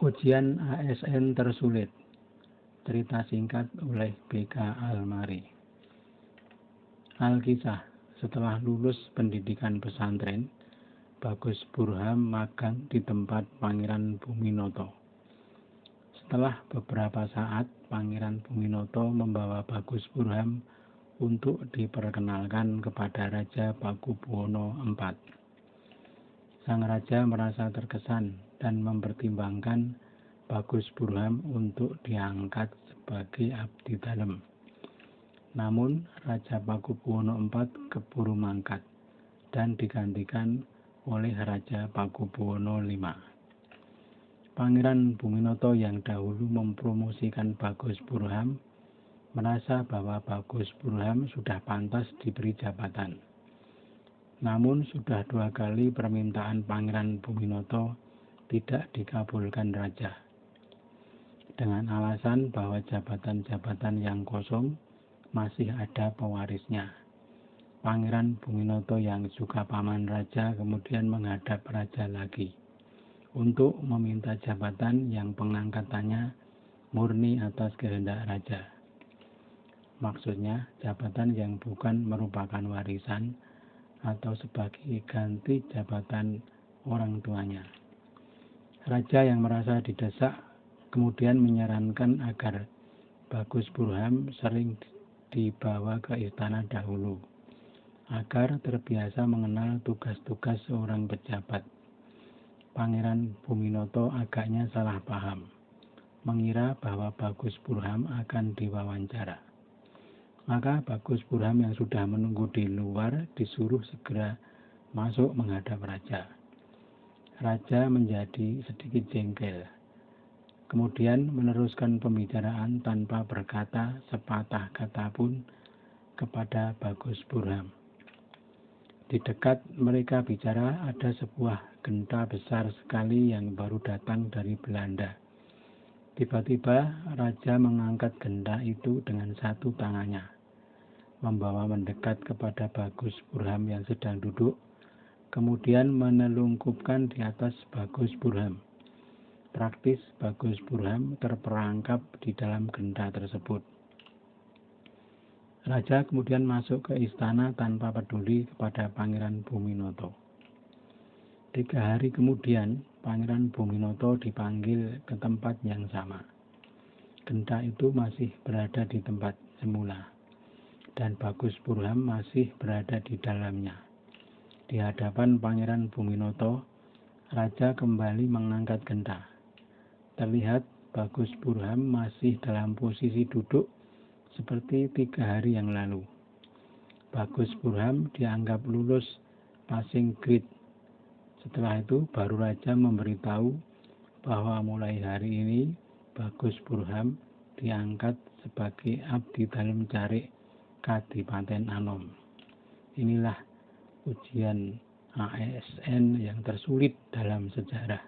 Ujian ASN tersulit. Cerita singkat oleh B.K. Almari. Alkisah, setelah lulus pendidikan pesantren, Bagus Burham magang di tempat Pangeran Buminoto. Setelah beberapa saat, Pangeran Buminoto membawa Bagus Burham untuk diperkenalkan kepada Raja Pakubuwono IV. Sang raja merasa terkesan dan mempertimbangkan Bagus Burham untuk diangkat sebagai abdi dalem. Namun Raja Pakubuwono IV keburu mangkat dan digantikan oleh Raja Pakubuwono V. Pangeran Buminoto yang dahulu mempromosikan Bagus Burham merasa bahwa Bagus Burham sudah pantas diberi jabatan. Namun sudah 2 kali permintaan Pangeran Buminoto tidak dikabulkan raja, dengan alasan bahwa jabatan-jabatan yang kosong masih ada pewarisnya. Pangeran Buminoto yang juga paman raja kemudian menghadap raja lagi untuk meminta jabatan yang pengangkatannya murni atas kehendak raja. Maksudnya jabatan yang bukan merupakan warisan atau sebagai ganti jabatan orang tuanya. Raja yang merasa didesak kemudian menyarankan agar Bagus Burham sering dibawa ke istana dahulu, agar terbiasa mengenal tugas-tugas seorang pejabat. Pangeran Buminoto agaknya salah paham, mengira bahwa Bagus Burham akan diwawancara. Maka Bagus Burham yang sudah menunggu di luar disuruh segera masuk menghadap raja. Raja menjadi sedikit jengkel, kemudian meneruskan pembicaraan tanpa berkata sepatah kata pun kepada Bagus Burham. Di dekat mereka bicara ada sebuah genta besar sekali yang baru datang dari Belanda. Tiba-tiba raja mengangkat genta itu dengan satu tangannya, membawa mendekat kepada Bagus Burham yang sedang duduk, kemudian menelungkupkan di atas Bagus Burham. Praktis Bagus Burham terperangkap di dalam genta tersebut. Raja kemudian masuk ke istana tanpa peduli kepada Pangeran Buminoto. 3 hari kemudian, Pangeran Buminoto dipanggil ke tempat yang sama. Genta itu masih berada di tempat semula, dan Bagus Burham masih berada di dalamnya. Di hadapan Pangeran Buminoto, raja kembali mengangkat genta. Terlihat Bagus Burham masih dalam posisi duduk seperti 3 hari yang lalu. Bagus Burham dianggap lulus passing grade. Setelah itu baru raja memberitahu bahwa mulai hari ini Bagus Burham diangkat sebagai abdi dalem Carik Kadipaten Anom. Inilah ujian ASN yang tersulit dalam sejarah.